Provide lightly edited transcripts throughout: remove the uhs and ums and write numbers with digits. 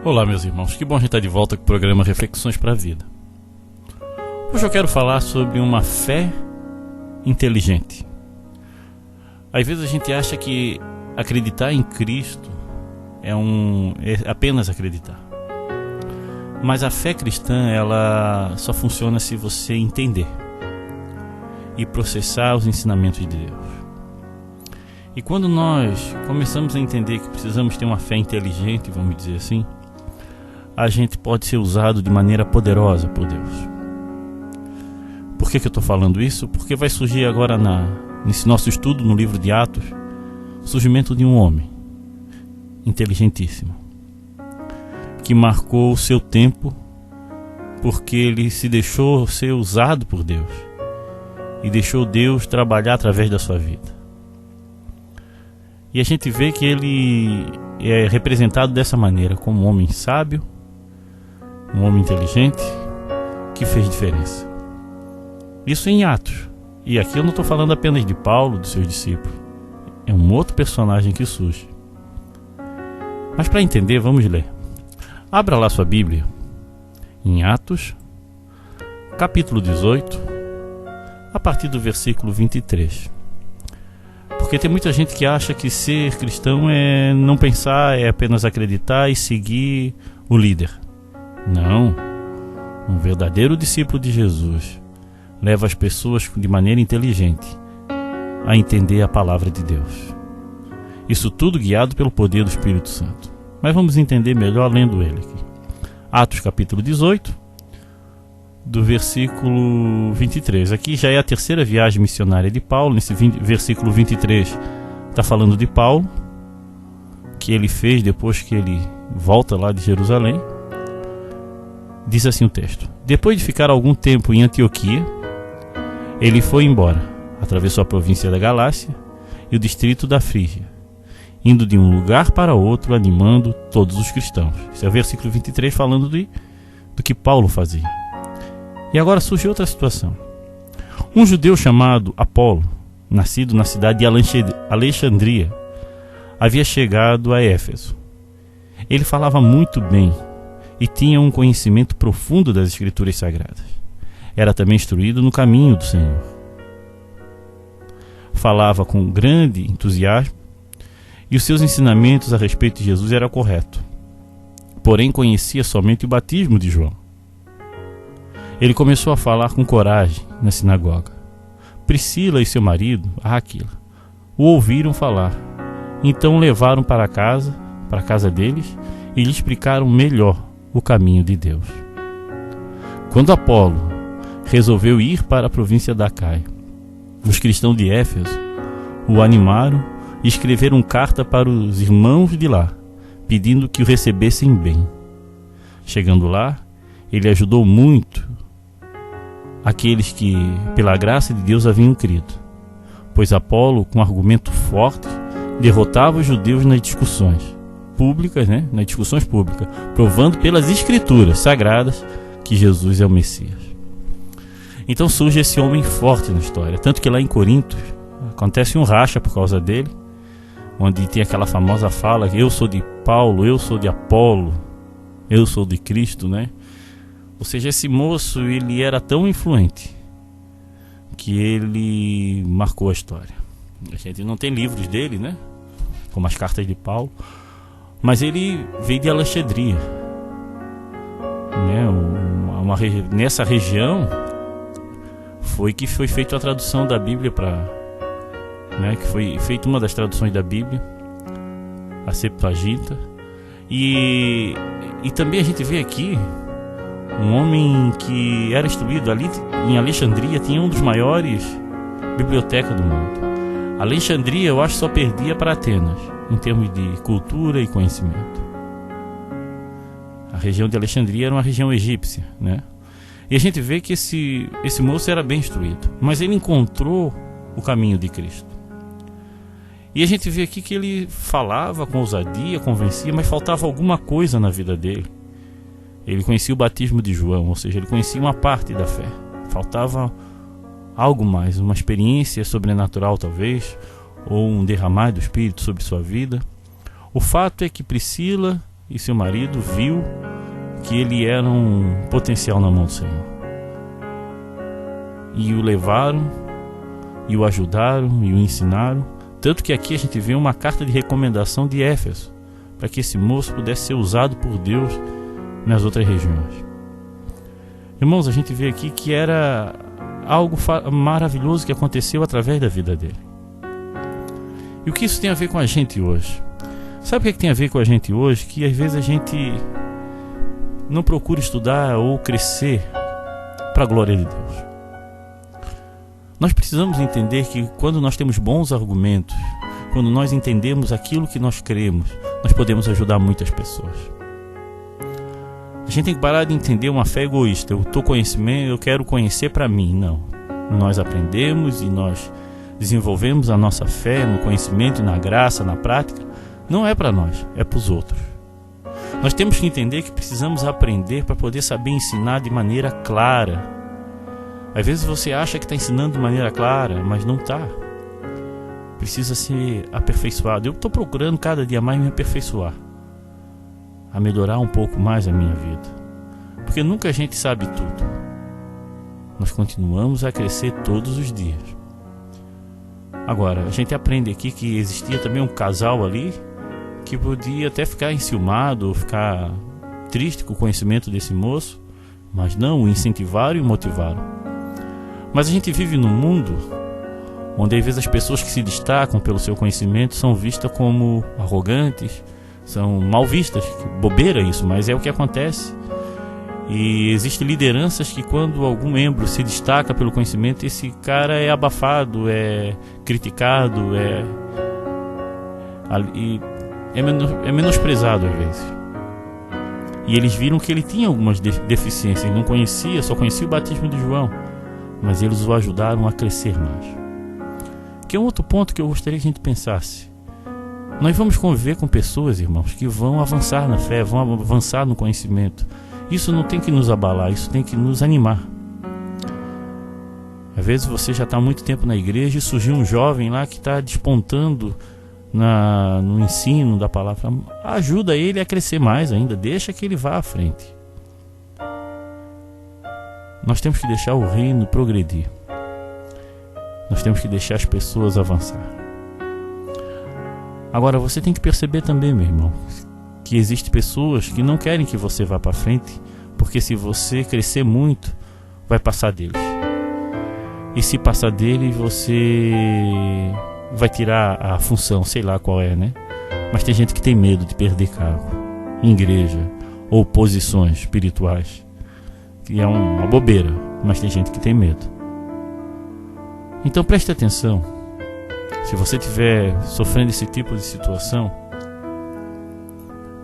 Olá, meus irmãos, que bom a gente estar de volta com o programa Reflexões para a Vida. Hoje eu quero falar sobre uma fé inteligente. Às vezes a gente acha que acreditar em Cristo é apenas acreditar. Mas a fé cristã, ela só funciona se você entender e processar os ensinamentos de Deus. E quando nós começamos a entender que precisamos ter uma fé inteligente, vamos dizer assim, a gente pode ser usado de maneira poderosa por Deus. Por que eu estou falando isso? Porque vai surgir agora nesse nosso estudo no livro de Atos, o surgimento de um homem inteligentíssimo, que marcou o seu tempo porque ele se deixou ser usado por Deus e deixou Deus trabalhar através da sua vida. E a gente vê que ele é representado dessa maneira, como um homem sábio, um homem inteligente, que fez diferença. Isso em Atos. E aqui eu não estou falando apenas de Paulo, dos seus discípulos. É um outro personagem que surge. Mas para entender, vamos ler. Abra lá sua Bíblia, em Atos, capítulo 18, a partir do versículo 23. Porque tem muita gente que acha que ser cristão é não pensar, é apenas acreditar e seguir o líder. Não, um verdadeiro discípulo de Jesus leva as pessoas de maneira inteligente a entender a palavra de Deus. Isso tudo guiado pelo poder do Espírito Santo. Mas vamos entender melhor lendo ele aqui. Atos capítulo 18, do versículo 23. Aqui já é a terceira viagem missionária de Paulo. Nesse versículo 23 está falando de Paulo, que ele fez depois que ele volta lá de Jerusalém. Diz assim o texto: depois de ficar algum tempo em Antioquia, ele foi embora, atravessou a província da Galácia e o distrito da Frígia, indo de um lugar para outro, animando todos os cristãos. Esse é o versículo 23 falando do que Paulo fazia. E agora surge outra situação. Um judeu chamado Apolo, nascido na cidade de Alexandria, havia chegado a Éfeso. Ele falava muito bem e tinha um conhecimento profundo das Escrituras Sagradas. Era também instruído no caminho do Senhor. Falava com grande entusiasmo e os seus ensinamentos a respeito de Jesus eram corretos. Porém, conhecia somente o batismo de João. Ele começou a falar com coragem na sinagoga. Priscila e seu marido, Áquila, o ouviram falar. Então o levaram para a casa deles, e lhe explicaram melhor o caminho de Deus. Quando Apolo resolveu ir para a província da Acaia, os cristãos de Éfeso o animaram e escreveram carta para os irmãos de lá, pedindo que o recebessem bem. Chegando lá, ele ajudou muito aqueles que, pela graça de Deus, haviam crido, pois Apolo, com argumento forte, derrotava os judeus nas discussões públicas, nas discussões públicas, provando pelas Escrituras Sagradas que Jesus é o Messias. Então surge esse homem forte na história, tanto que lá em Corinto acontece um racha por causa dele, onde tem aquela famosa fala: eu sou de Paulo, eu sou de Apolo, eu sou de Cristo, Ou seja, esse moço, ele era tão influente que ele marcou a história. A gente não tem livros dele, como as cartas de Paulo, mas ele veio de Alexandria, nessa região foi que foi feita a tradução da Bíblia que foi feita uma das traduções da Bíblia, a Septuaginta. E também a gente vê aqui um homem que era instruído ali em Alexandria, tinha um dos maiores bibliotecas do mundo. Alexandria, eu acho, só perdia para Atenas em termos de cultura e conhecimento. A região de Alexandria era uma região egípcia, E a gente vê que esse moço era bem instruído, mas ele encontrou o caminho de Cristo. E a gente vê aqui que ele falava com ousadia, convencia, mas faltava alguma coisa na vida dele. Ele conhecia o batismo de João, ou seja, ele conhecia uma parte da fé. Faltava algo mais, uma experiência sobrenatural talvez, ou um derramar do Espírito sobre sua vida. O fato é que Priscila e seu marido viu que ele era um potencial na mão do Senhor. E o levaram, e o ajudaram, e o ensinaram. Tanto que aqui a gente vê uma carta de recomendação de Éfeso, para que esse moço pudesse ser usado por Deus nas outras regiões. Irmãos, a gente vê aqui que era algo maravilhoso que aconteceu através da vida dele. E o que isso tem a ver com a gente hoje? Sabe o que tem a ver com a gente hoje? Que às vezes a gente não procura estudar ou crescer para a glória de Deus. Nós precisamos entender que quando nós temos bons argumentos, quando nós entendemos aquilo que nós cremos, nós podemos ajudar muitas pessoas. A gente tem que parar de entender uma fé egoísta. Eu quero conhecer para mim. Não. Nós aprendemos e nós desenvolvemos a nossa fé no conhecimento e na graça, na prática. Não é para nós, é para os outros. Nós temos que entender que precisamos aprender para poder saber ensinar de maneira clara. Às vezes você acha que está ensinando de maneira clara, mas não está. Precisa ser aperfeiçoado. Eu estou procurando cada dia mais me aperfeiçoar, a melhorar um pouco mais a minha vida. Porque nunca a gente sabe tudo. Nós continuamos a crescer todos os dias. Agora, a gente aprende aqui que existia também um casal ali que podia até ficar enciumado, ou ficar triste com o conhecimento desse moço, mas não, o incentivaram e o motivaram. Mas a gente vive num mundo onde às vezes as pessoas que se destacam pelo seu conhecimento são vistas como arrogantes, são mal vistas. Bobeira isso, mas é o que acontece. E existem lideranças que quando algum membro se destaca pelo conhecimento, esse cara é abafado, é criticado, é menosprezado às vezes. E eles viram que ele tinha algumas deficiências, ele não conhecia, só conhecia o batismo de João, mas eles o ajudaram a crescer mais. Que é um outro ponto que eu gostaria que a gente pensasse. Nós vamos conviver com pessoas, irmãos, que vão avançar na fé, vão avançar no conhecimento. Isso não tem que nos abalar, isso tem que nos animar. Às vezes você já está há muito tempo na igreja e surgiu um jovem lá que está despontando no ensino da palavra. Ajuda ele a crescer mais ainda, deixa que ele vá à frente. Nós temos que deixar o reino progredir. Nós temos que deixar as pessoas avançar. Agora você tem que perceber também, meu irmão, que existem pessoas que não querem que você vá para frente, porque se você crescer muito, vai passar deles. E se passar deles, você vai tirar a função, sei lá qual é, né? Mas tem gente que tem medo de perder cargo em igreja ou posições espirituais, que é uma bobeira, mas tem gente que tem medo. Então preste atenção. Se você estiver sofrendo esse tipo de situação,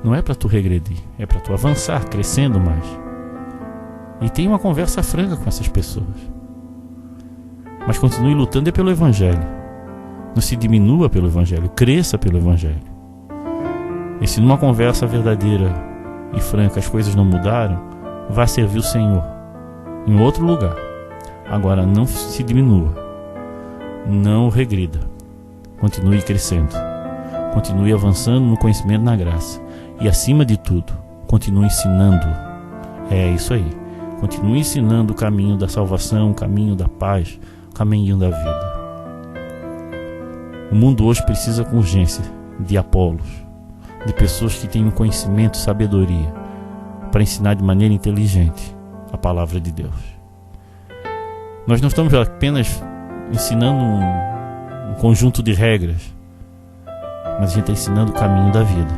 não é para tu regredir, é para tu avançar, crescendo mais. E tenha uma conversa franca com essas pessoas. Mas continue lutando pelo Evangelho. Não se diminua pelo Evangelho, cresça pelo Evangelho. E se numa conversa verdadeira e franca as coisas não mudaram, vá servir o Senhor em outro lugar. Agora não se diminua, não regrida. Continue crescendo, continue avançando no conhecimento, na graça. E acima de tudo, continue ensinando. É isso aí. Continue ensinando o caminho da salvação, o caminho da paz, o caminho da vida. O mundo hoje precisa com urgência de Apolos, de pessoas que tenham conhecimento, sabedoria, para ensinar de maneira inteligente a palavra de Deus. Nós não estamos apenas ensinando um conjunto de regras, mas a gente está ensinando o caminho da vida,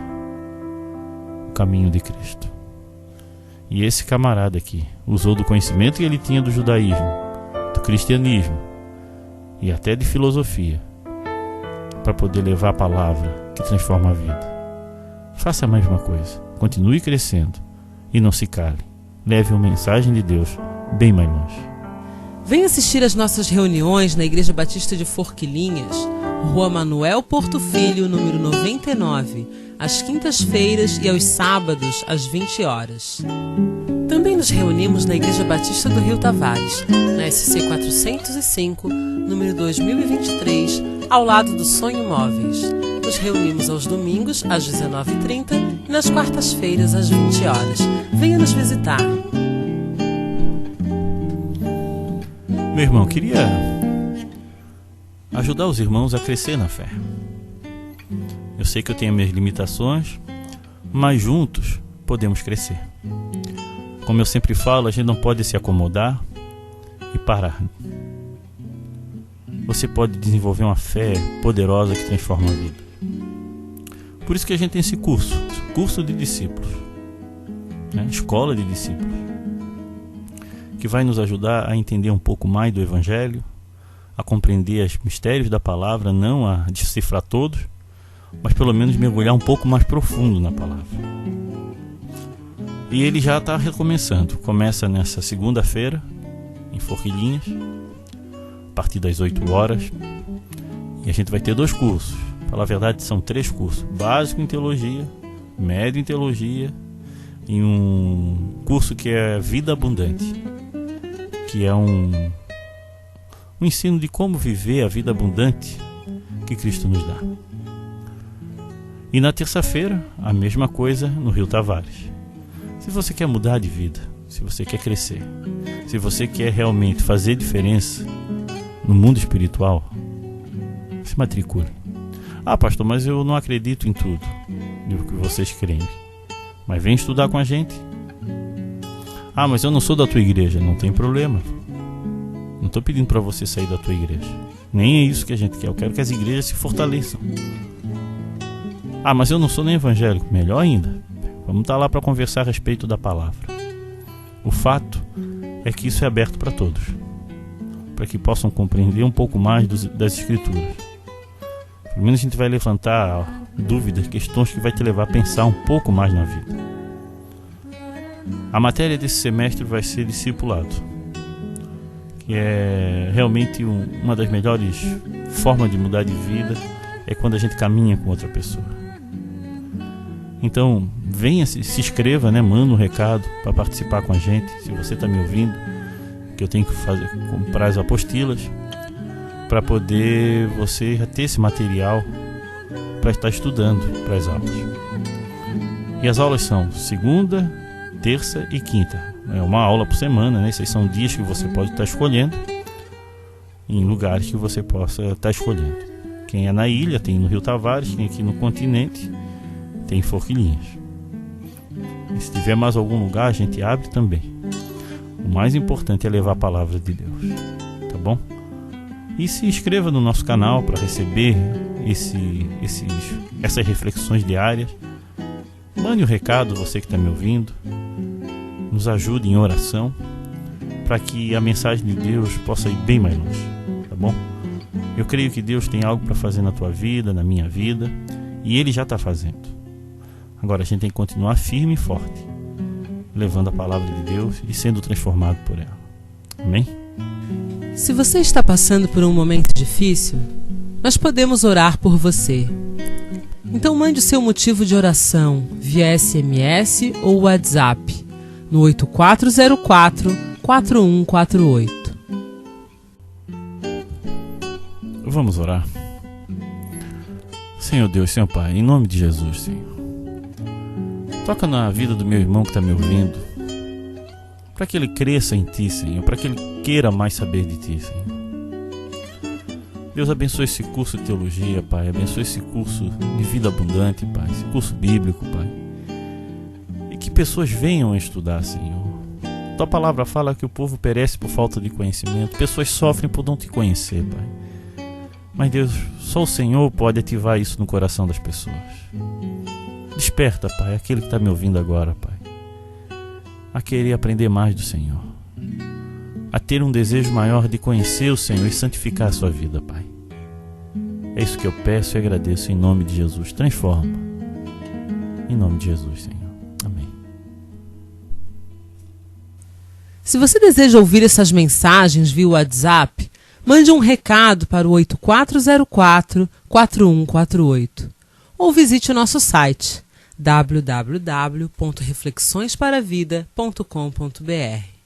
o caminho de Cristo. E esse camarada aqui usou do conhecimento que ele tinha do judaísmo, do cristianismo e até de filosofia para poder levar a palavra que transforma a vida. Faça a mesma coisa, continue crescendo e não se cale. Leve a mensagem de Deus bem mais longe. Venha assistir às nossas reuniões na Igreja Batista de Forquilinhas, Rua Manuel Porto Filho, número 99, às quintas-feiras e aos sábados, às 20 horas. Também nos reunimos na Igreja Batista do Rio Tavares, na SC 405, número 2023, ao lado do Sonho Móveis. Nos reunimos aos domingos, às 19h30 e nas quartas-feiras, às 20 horas. Venha nos visitar. Meu irmão, queria ajudar os irmãos a crescer na fé. Eu sei que eu tenho minhas limitações, mas juntos podemos crescer. Como eu sempre falo, a gente não pode se acomodar e parar. Você pode desenvolver uma fé poderosa que transforma a vida. Por isso que a gente tem esse curso de discípulos, né? Escola de discípulos, que vai nos ajudar a entender um pouco mais do Evangelho, a compreender os mistérios da palavra, não a decifrar todos, mas pelo menos mergulhar um pouco mais profundo na palavra. E ele já está recomeçando. Começa nessa segunda-feira, em Forquilhinhas, a partir das 8 horas. E a gente vai ter 2 cursos. Para falar a verdade, são 3 cursos. Básico em Teologia, Médio em Teologia e um curso que é Vida Abundante, que é um ensino de como viver a vida abundante que Cristo nos dá. E na terça-feira, a mesma coisa no Rio Tavares. Se você quer mudar de vida, se você quer crescer, se você quer realmente fazer diferença no mundo espiritual, se matricule. Ah, pastor, mas eu não acredito em tudo do que vocês creem. Mas vem estudar com a gente. Ah, mas eu não sou da tua igreja. Não tem problema. Não estou pedindo para você sair da tua igreja. Nem é isso que a gente quer. Eu quero que as igrejas se fortaleçam. Ah, mas eu não sou nem evangélico. Melhor ainda. Vamos estar lá para conversar a respeito da palavra. O fato é que isso é aberto para todos, para que possam compreender um pouco mais das Escrituras. Pelo menos a gente vai levantar dúvidas, questões que vai te levar a pensar um pouco mais na vida. A matéria desse semestre vai ser discipulado, que é realmente uma das melhores formas de mudar de vida, é quando a gente caminha com outra pessoa. Então, venha, se inscreva, né? Manda um recado para participar com a gente. Se você está me ouvindo, que eu tenho que comprar as apostilas para poder você ter esse material para estar estudando para as aulas. E as aulas são segunda, terça e quinta. É uma aula por semana, né? Esses são dias que você pode estar escolhendo, em lugares que você possa estar escolhendo. Quem é na ilha tem no Rio Tavares, quem aqui no continente tem em Forquilhinhas. E se tiver mais algum lugar, a gente abre também. O mais importante é levar a palavra de Deus, tá bom? E se inscreva no nosso canal para receber essas reflexões diárias. Mande um recado, você que está me ouvindo. Nos ajude em oração para que a mensagem de Deus possa ir bem mais longe, tá bom? Eu creio que Deus tem algo para fazer na tua vida, na minha vida, e Ele já está fazendo. Agora a gente tem que continuar firme e forte, levando a palavra de Deus e sendo transformado por ela. Amém? Se você está passando por um momento difícil, nós podemos orar por você. Então mande o seu motivo de oração via SMS ou WhatsApp no 8404-4148. Vamos orar. Senhor Deus, Senhor Pai, em nome de Jesus, Senhor, toca na vida do meu irmão que está me ouvindo, para que ele cresça em Ti, Senhor, para que ele queira mais saber de Ti, Senhor. Deus, abençoe esse curso de teologia, Pai, abençoe esse curso de vida abundante, Pai, esse curso bíblico, Pai, e que pessoas venham a estudar, Senhor. Tua palavra fala que o povo perece por falta de conhecimento, pessoas sofrem por não Te conhecer, Pai. Mas Deus, só o Senhor pode ativar isso no coração das pessoas. Desperta, Pai, aquele que está me ouvindo agora, Pai, a querer aprender mais do Senhor, a ter um desejo maior de conhecer o Senhor e santificar a sua vida, Pai. É isso que eu peço e agradeço em nome de Jesus. Transforma. Em nome de Jesus, Senhor. Amém. Se você deseja ouvir essas mensagens via WhatsApp, mande um recado para o 8404-4148 ou visite o nosso site www.reflexõesparavida.com.br.